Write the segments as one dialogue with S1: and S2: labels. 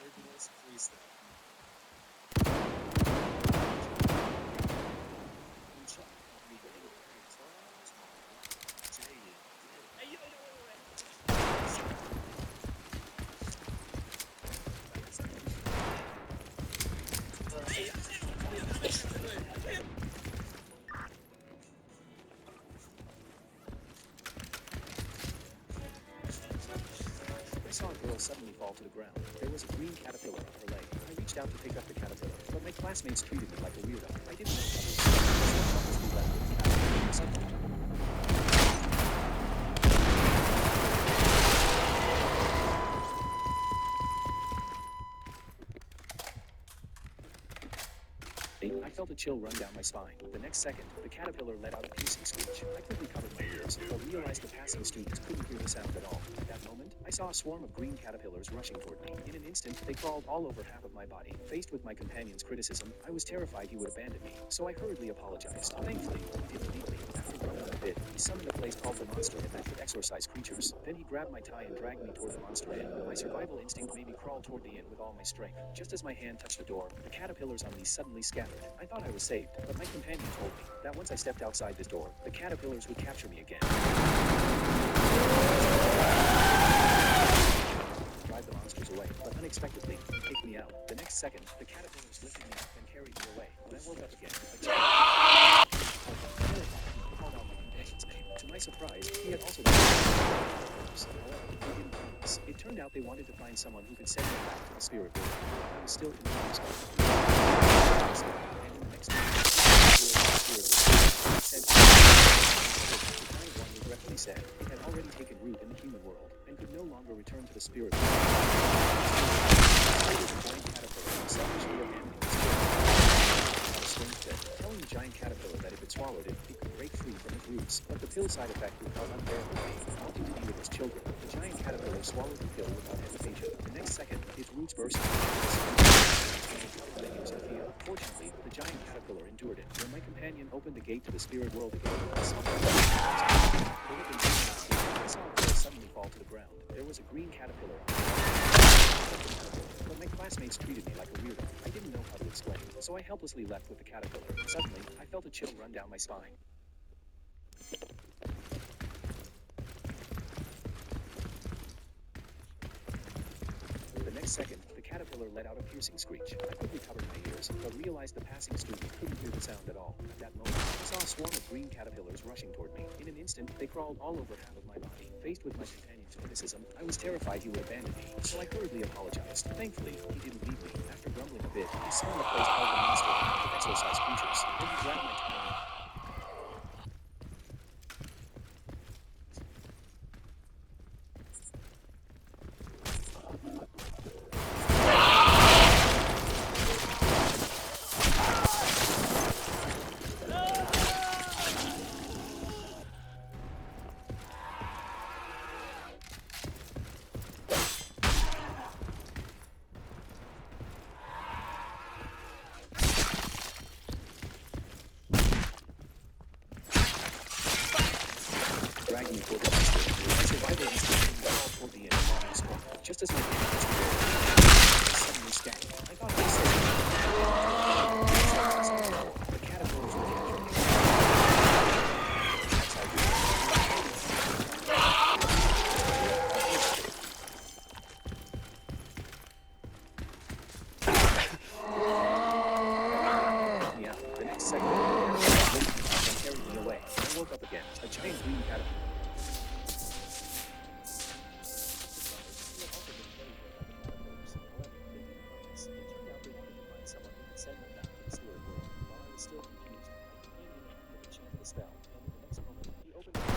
S1: Turbulence freestyle. Hey, yo,
S2: I saw a girl suddenly fall to the ground. There was a green caterpillar on her leg. I reached out to pick up the caterpillar, but my classmates treated me like a weirdo. I didn't know how to explain it, so I helplessly left with the caterpillar. Suddenly, I felt a chill run down my spine. The next second, the caterpillar let out a piercing screech. I quickly covered my ears, but realized the passing students couldn't hear the sound at all. At that moment, I saw a swarm of green caterpillars rushing toward me. In an instant, they crawled all over half of my body. Faced with my companion's criticism, I was terrified he would abandon me, so I hurriedly apologized. Thankfully, he didn't leave me. After grumbling a bit, he summoned a place called the Monster Inn that could exorcise creatures. Then he grabbed my tie and dragged me toward the Monster Inn. My survival instinct made me crawl toward the inn with all my strength. Just as my hand touched the door, the caterpillars on me suddenly scattered. I thought I was saved, but my companion told me that once I stepped outside this door, the caterpillars would capture me again. Drive the monsters away, but unexpectedly, they kicked me out. The next second, the caterpillars lifted me up and carried me away. When I woke up again, called out my companion's name. To my surprise, he had also been caterpillars. However, they didn't promise. It turned out they wanted to find someone who could send them back to the spirit world. I was still confused. And in the next moment, the giant one regretfully said it had already taken root in the human world and could no longer return to the spirit world. The giant caterpillar selfishly abandoning the spirit world. A strange bit, telling the giant caterpillar that if it swallowed it, it could break free from its roots, but the pill side effect would cause unbearable pain. Wanting to be with its children, the giant caterpillar swallowed the pill without hesitation. The next second, its roots burst into fear. Fortunately, the giant caterpillar endured it. When my companion opened the gate to the spirit world again, I saw a girl suddenly fall to the ground. There was a green caterpillar on it. But my classmates treated me like a weirdo. I didn't know how to explain, so I helplessly left with the caterpillar. Suddenly, I felt a chill run down my spine. The next second, the caterpillar let out a piercing screech. I quickly covered my ears, but realized the passing students couldn't hear the sound at all. At that moment, I saw a swarm of green caterpillars rushing toward me. In an instant, they crawled all over half of my body. Faced with my companion's criticism, I was terrified he would abandon me, so I hurriedly apologized. Thankfully, he didn't leave me. After grumbling a bit, he summoned a place called the Monster Inn to exorcise creatures. Then he grabbed my tie. Dragged me toward the monster. My survival instinct crawled toward the end of my squad. Just as my hand touched the door, I suddenly scattered. I thought I was safe. The caterpillars were capturing me. Me out. The next second, the caterpillars lifted me up and carried me away. I woke up again. A giant green caterpillar. Send them back to the spirit world. While I was still confused, my companion had enchanted a spell, and in the next moment, he opened the door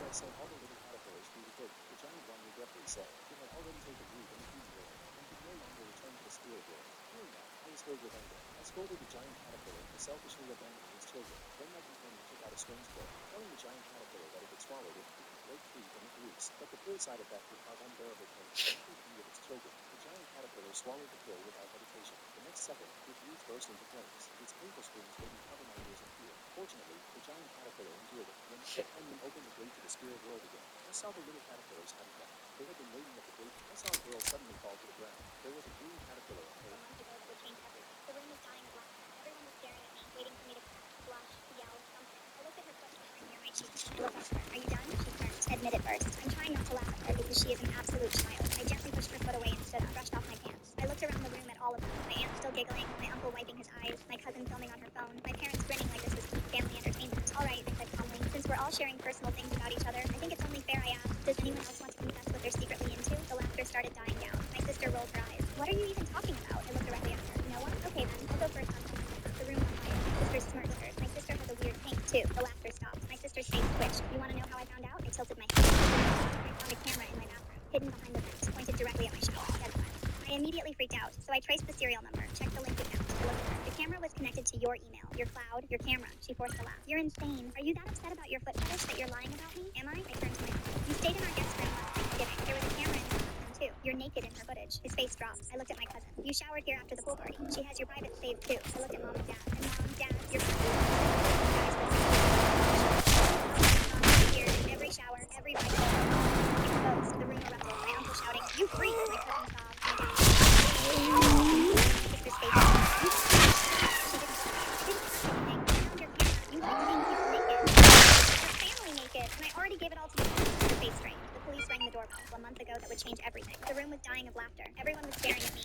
S2: that sent all the little caterpillars through the gate. The giant one regretfully said it had already taken root in the human world and could no longer return to the spirit world. Hearing that, I was filled with anger. I scolded the giant caterpillar for selfishly abandoning its children. Then my companion took out a strange pill, telling the giant caterpillar that if it swallowed it, it could break free from its roots, but the pill side effect would cause unbearable pain and could be with its children. The giant caterpillar swallowed the pill without hesitation. The next second, its roots burst into flames. Its painful screams made me cover my ears in fear. Fortunately, the giant caterpillar endured it. When the companion opened the gate to the spirit world again, I saw the little caterpillars huddled up. They had been waiting at the gate. I saw a girl suddenly fall to the ground. There was a green caterpillar on her.
S3: A month ago that would change everything. The room was dying of laughter. Everyone was staring at me, waiting for me to crack, blush, yell, something. I looked at her questioningly near my cheek. I looked up at her. Are you done? She turned. Admit it first. I'm trying not to laugh at her because she is an absolute child. I gently pushed her foot away and stood up, brushed off my pants. I looked around the room at all of them. My aunt still giggling, my uncle wiping his eyes, my cousin filming on her phone, my parents grinning like this was family entertainment. All right, I said calmly. Since we're all sharing personal things about each other, I think it's only fair I ask, does anyone else want to confess what they're secretly into? The laughter started dying down. My sister rolled her eyes. What are you even talking about? I looked directly at her. No one? Okay then, I'll go first on someone. The room went quiet. My sister smirked. My sister has a weird paint too. The laughter stopped. My sister's face twitched. You want to know how I found out? I tilted my head. I found a camera in my bathroom, hidden behind the vent, pointed directly at my shower. Dead silent. I immediately freaked out, so I traced the serial number, checked the link account. I looked at her. The camera was connected to your email, your cloud, your camera. She forced a laugh. You're insane. Are you that upset about your foot fetish that you're lying about me? Am I? I turned to my uncle. You stayed in our guest room last Thanksgiving. There was a camera in the bathroom too. You're naked in her footage. His face dropped. I looked at my cousin. You showered here after the pool party. She has your private saved too. I looked at mom and dad. And mom, dad, your here in every shower, every right. Exposed. The room erupted. My uncle shouting, "You freak!" My cousin sobbed. My dad. Sister's face. You didn't like seeing people naked. Your family naked. And I already gave it all to you. Her face strained. The police rang the doorbell. A month ago that would change everything. The room was dying of laughter. Everyone was staring at me.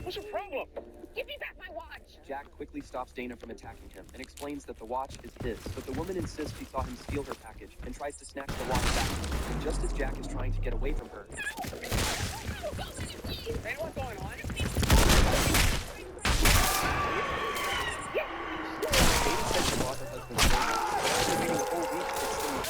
S1: What's your problem?
S4: Give me back my watch!
S5: Jack quickly stops Dana from attacking him and explains that the watch is his, but the woman insists she saw him steal her package and tries to snatch the watch back. And just as Jack is trying to get away from her,
S4: Hey, what's going on?
S5: Dana says she bought her husband's ring. After waiting a whole week to steal it,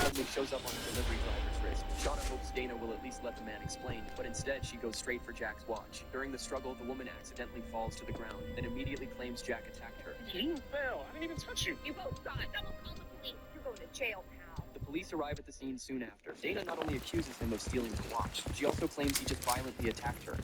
S5: suddenly shows up on the delivery driver's wrist. Shauna hopes Dana will at least let the man explain, but instead she goes straight for Jack's watch. During the struggle, the woman accidentally falls to the ground and immediately claims Jack attacked her.
S1: You fell. I didn't even touch you.
S4: You both saw it. Someone call the police. You're going to jail, pal.
S5: The police arrive at the scene soon after. Dana not only accuses him of stealing the watch, she also claims he just violently attacked her.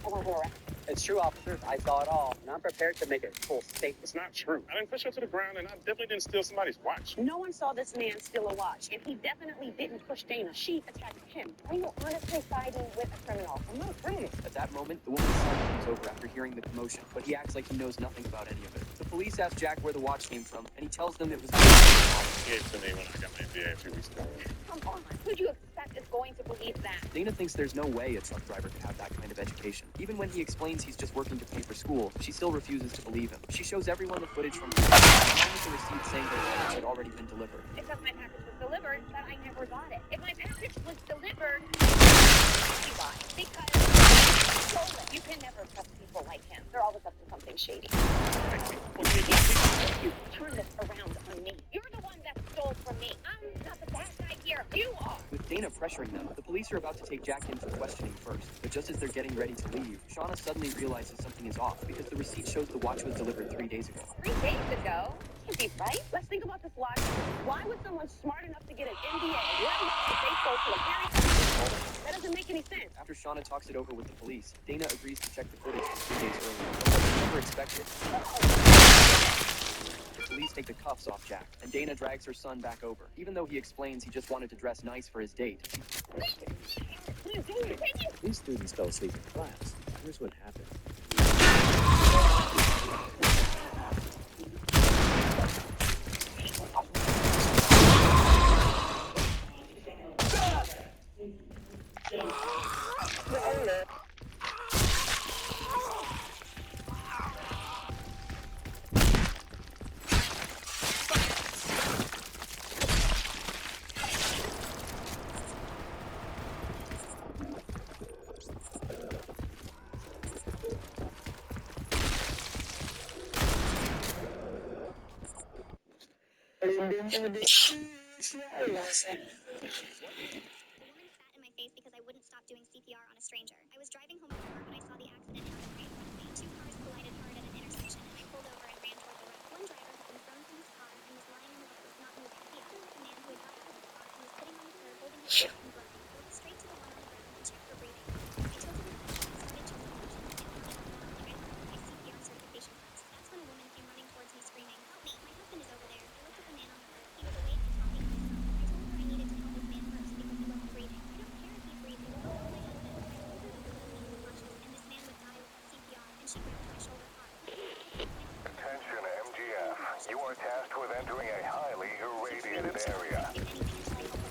S6: It's true, officers. I saw it all, and I'm prepared to make a full statement.
S1: It's not true. I didn't push her to the ground, and I definitely didn't steal somebody's watch.
S4: No one saw this man steal a watch, and he definitely didn't push Dana. She attacked him. Are you honestly siding with a criminal?
S1: I'm not a criminal.
S5: At that moment, the woman's son comes over after hearing the commotion, but he acts like he knows nothing about any of it. The police ask Jack where the watch came from, and he tells them it was
S1: He gave it to me when I got my MBA a few weeks ago.
S4: Come on. Who'd you expect is going to believe that?
S5: Dana thinks there's no way a truck driver could have that kind of education. Even when he explains he's just working to pay for school, she still refuses to believe him. She shows everyone the footage from along with the receipt saying their package had already been delivered.
S4: It says my package was delivered, but I never got it. If my package was delivered, you got it. Because you stole it. You can never trust people like him. They're always up to something shady. You turn this around on me. You're the one that stole from me. I'm not the bad guy here. You are.
S5: With Dana pressuring them, the police are about to take Jack in for questioning first. But just as they're getting ready to leave, Shauna suddenly realizes something is off because the receipt shows the watch was delivered 3 days ago.
S4: 3 days ago? Can't be right. Let's think about this logic. Why would someone smart enough to get an MBA, let alone a baseball to a very that doesn't make any sense.
S5: After Shauna talks it over with the police, Dana agrees to check the footage from 3 days earlier, but what she never expected. The police take the cuffs off Jack, and Dana drags her son back over. Even though he explains he just wanted to dress nice for his date,
S4: What are you doing?
S2: These students fell asleep in class. Here's what happened.
S3: The woman spat in my face because I wouldn't stop doing CPR on a stranger. I was driving home from work when I saw the accident happen right in front of me. Two cars collided hard at an intersection, and I pulled
S7: You are tasked with entering a highly irradiated area.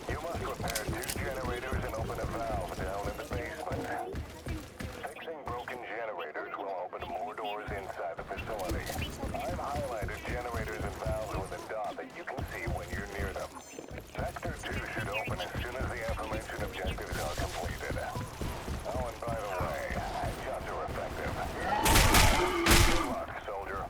S7: You must repair 2 generators and open a valve down in the basement. Fixing broken generators will open more doors inside the facility. I've highlighted generators and valves with a dot that you can see when you're near them. Sector 2 should open as soon as the aforementioned objectives are completed. Oh, and by the way, headshots are effective. Good luck, soldier.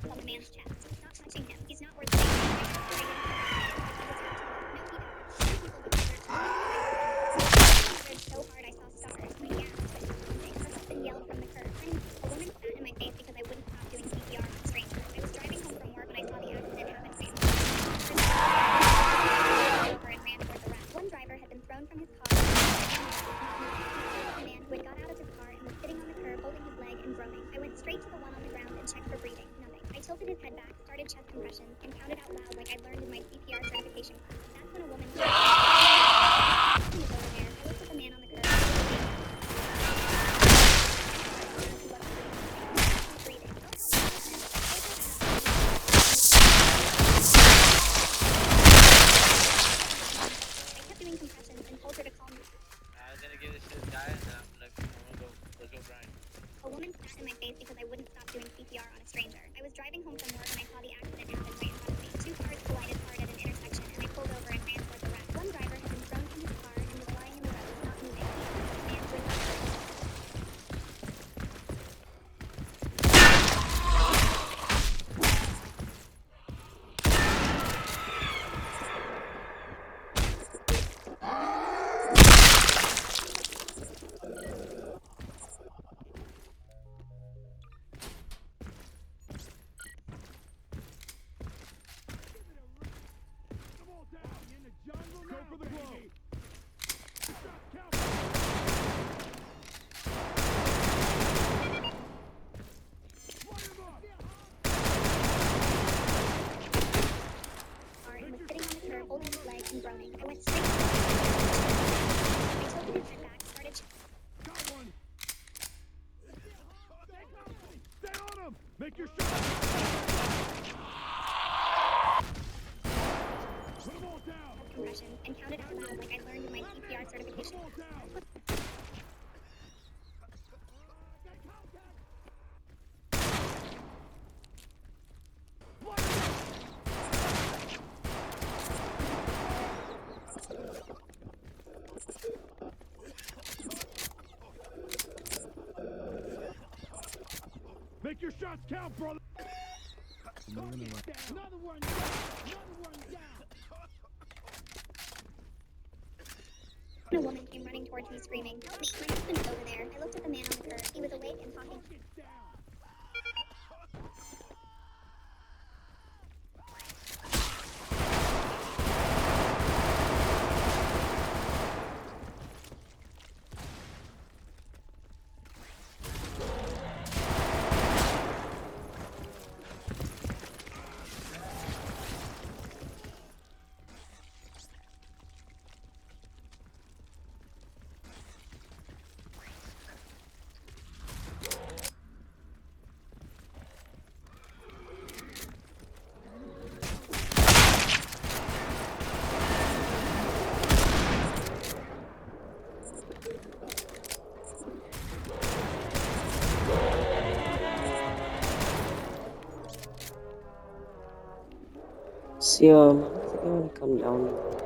S3: On the man's chest. Stop touching him. He's not worth saving. No, he doesn't. So hard I saw stars. My gas went something. Her husband yelled from the curb. A woman spat in my face because I wouldn't stop doing CPR on a stranger. I was driving home from work when I saw the accident happen right over and ran toward the wreck. One driver had been thrown from his car. A man who had got out of his car and was sitting on the curb holding his leg and groaning. I went straight to the one on the ground and checked for breathing. Nothing. I tilted his head back, started chest compressions, and counted out loud like I learned in my CPR certification class. That's when a woman was over there. I looked at the man on the curb. Breathing. I kept doing compressions and told her to call me.
S8: I was gonna give this shit a try, and then I'm like, let's go grind.
S3: A woman spat in my face because I wouldn't stop doing CPR on a stranger. I was driving home from work when I saw the accident happen right in front of me. 2 cars collided hard at an intersection, and I pulled over and ran toward the wreck. One driver had been thrown from his car and was lying in the road, not moving. The man was not hurt. And was sitting on the curb holding his leg and groaning. I went straight to the I tilted his head back, started
S9: Got one! Stay on him! Make your shot! Put them all down!
S3: compressions and counted out loud like I learned in my CPR certification.
S9: All down! Make your shots count, brother! Another one down! Another one down!
S3: A woman came running towards me screaming, "Help me, my husband is over there." I looked at the man on the curb. He was awake and talking.
S10: So, I think I want to come down.